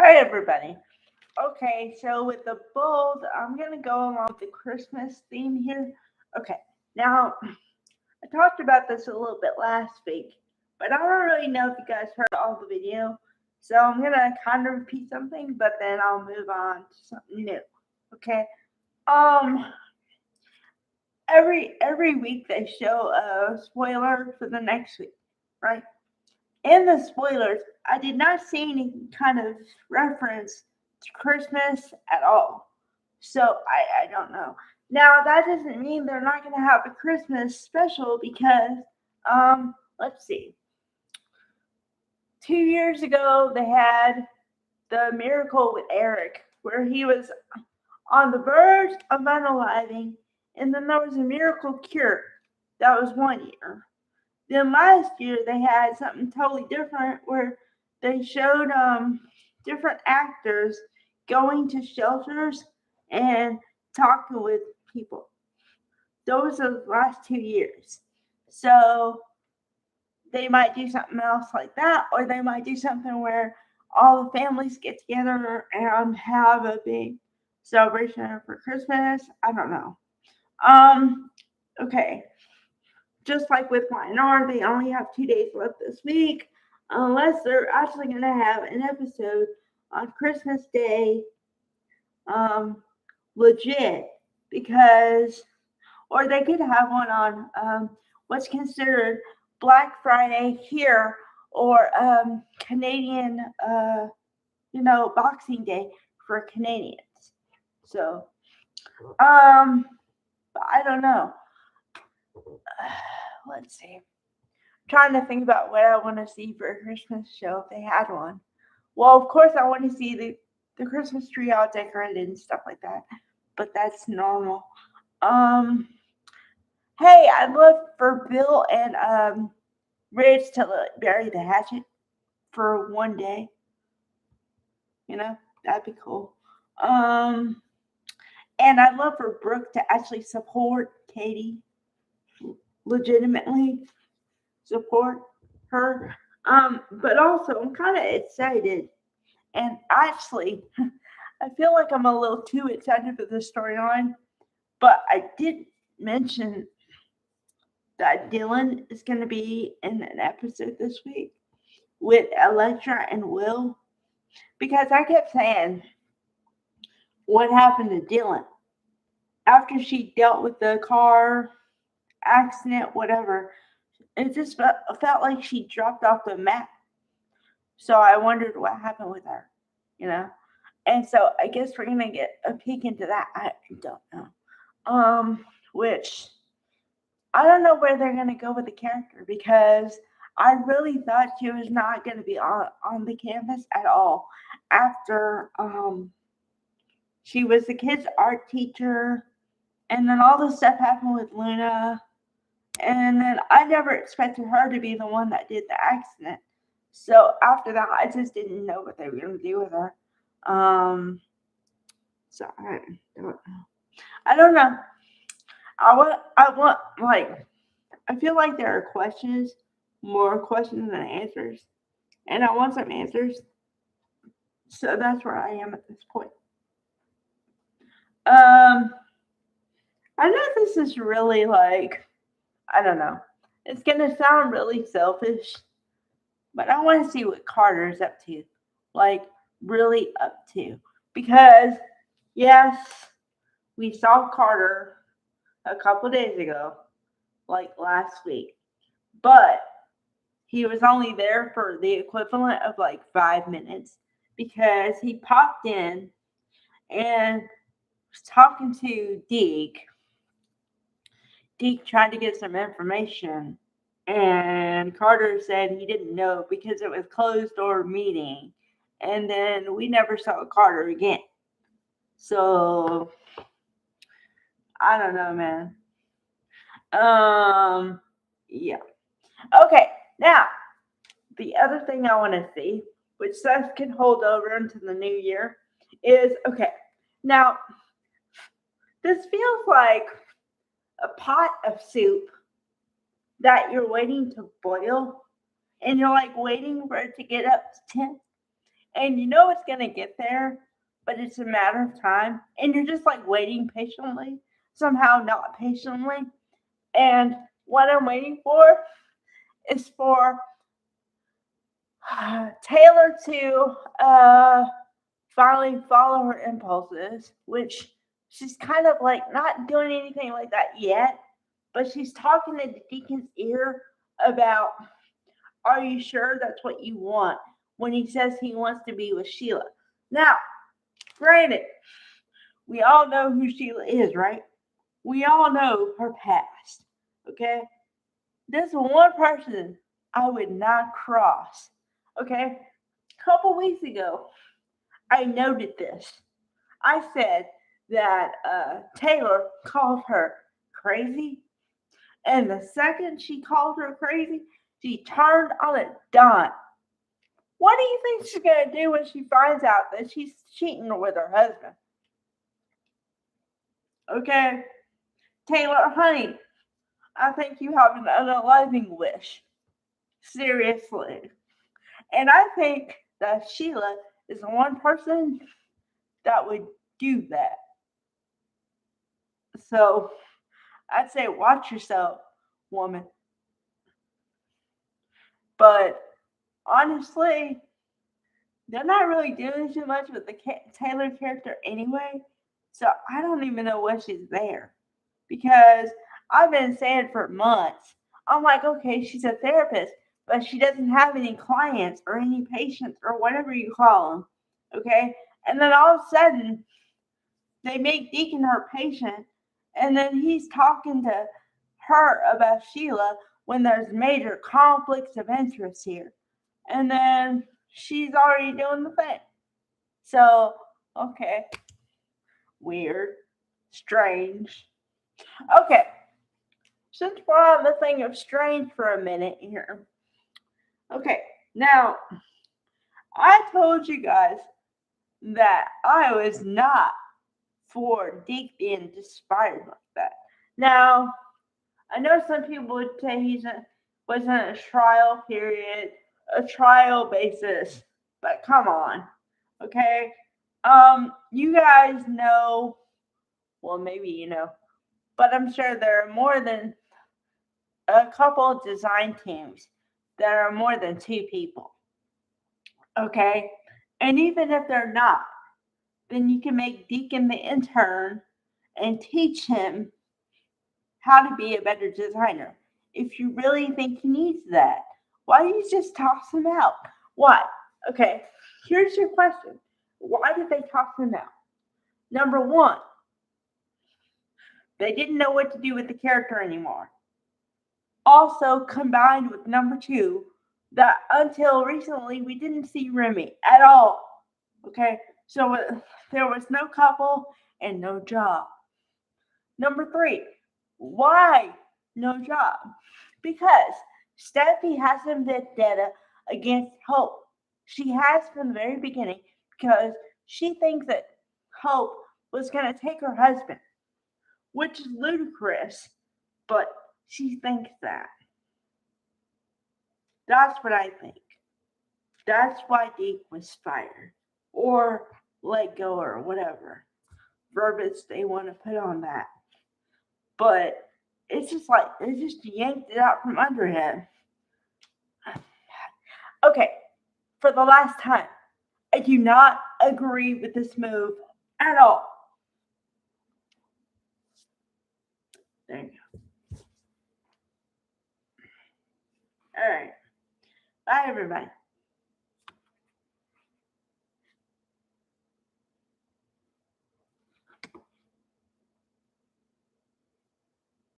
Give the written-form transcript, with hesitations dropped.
Hi, everybody. Okay, so with the bold, I'm going to go along with the Christmas theme here. Okay, now I talked about this a little bit last week, but I don't really know if you guys heard all the video. So I'm going to kind of repeat something, but then I'll move on to something new. Okay? Um, every week they show a spoiler for the next week, right? In the spoilers, I did not see any kind of reference to Christmas at all. So I don't know. Now that doesn't mean they're not gonna have a Christmas special because let's see. 2 years ago they had the Miracle with Eric where he was on the verge of unaliving, and then there was a miracle cure. That was 1 year. Then last year they had something totally different where they showed different actors going to shelters and talking with people. Those are the last 2 years. So they might do something else like that, or they might do something where all the families get together and have a big celebration for Christmas. I don't know. Okay, just like with YNR, they only have 2 days left this week, unless they're actually going to have an episode on Christmas Day, um, legit, because, or they could have one on what's considered Black Friday here, or Canadian, Boxing Day for Canadians. So, I don't know. Let's see. Trying to think about what I want to see for a Christmas show if they had one. Well, of course, I want to see the Christmas tree all decorated and stuff like that, but that's normal. Um, hey, I'd love for Bill and Rich to bury the hatchet for one day. You know, that'd be cool. Um, and I'd love for Brooke to actually support Katie, legitimately support her. But also, I'm kind of excited. And actually, I feel like I'm a little too excited for the storyline. But I did mention that Dylan is going to be in an episode this week with Electra and Will. Because I kept saying, what happened to Dylan? After she dealt with the car accident, whatever, it just felt like she dropped off the map. So I wondered what happened with her, you know? And so I guess we're gonna get a peek into that. I don't know. Which I don't know where they're gonna go with the character because I really thought she was not gonna be on the campus at all after she was the kid's art teacher, and then all this stuff happened with Luna, and then I never expected her to be the one that did the accident. So after that, I just didn't know what they were gonna do with her. Um, so I don't know. I don't know. I want like I feel like there are questions, more questions than answers, and I want some answers. So that's where I am at this point. Um, I know this is really like I don't know. It's gonna sound really selfish, but I want to see what Carter's up to, like really up to, because yes, we saw Carter a couple days ago, like last week, but he was only there for the equivalent of like 5 minutes because he popped in and was talking to Deke. Deke tried to get some information, and Carter said he didn't know because it was closed door meeting. And then we never saw Carter again. So I don't know, man. Um, yeah. Okay, now the other thing I want to see, which Seth can hold over until the new year, is okay. Now, this feels like a pot of soup that you're waiting to boil, and you're like waiting for it to get up to 10. And you know it's gonna get there, but it's a matter of time. And you're just like waiting patiently, somehow not patiently. And what I'm waiting for is for Taylor to finally follow her impulses, which she's kind of like not doing anything like that yet, but she's talking in the deacon's ear about, are you sure that's what you want? When he says he wants to be with Sheila. Now, granted, we all know who Sheila is, right? We all know her past, okay? This one person I would not cross, okay? A couple weeks ago, I noted this. I said that Taylor called her crazy, and the second she called her crazy, she turned on a dime. What do you think she's going to do when she finds out that she's cheating with her husband? Okay, Taylor, honey, I think you have an unaliving wish. Seriously. And I think that Sheila is the one person that would do that. So I'd say watch yourself, woman. But honestly, they're not really doing too much with the Taylor character anyway. So I don't even know why she's there. Because I've been saying for months, I'm like, okay, she's a therapist, but she doesn't have any clients or any patients or whatever you call them. Okay. And then all of a sudden, they make Deacon her patient, and then he's talking to her about Sheila when there's major conflicts of interest here. And then she's already doing the thing. So, okay. Weird. Strange. Okay. Since we're on the thing of strange for a minute here. Okay. Now, I told you guys that I was not for Deke being inspired like that. Now, I know some people would say was in a trial period, a trial basis, but come on, okay? You guys know, well, maybe you know, but I'm sure there are more than a couple design teams that are more than two people, okay? And even if they're not, then you can make Deacon the intern and teach him how to be a better designer. If you really think he needs that, why don't you just toss him out? Why? Okay, here's your question. Why did they toss him out? Number one, they didn't know what to do with the character anymore. Also, combined with number two, that until recently we didn't see Remy at all. Okay, so there was no couple and no job. Number three, why no job? Because Steffi has some vendetta against Hope. She has from the very beginning because she thinks that Hope was going to take her husband, which is ludicrous, but she thinks that. That's what I think. That's why Deke was fired or let go or whatever verbiage they want to put on that. But it's just like they just yanked it out from under him. Okay, for the last time, I do not agree with this move at all. There you go. All right. Bye, everybody.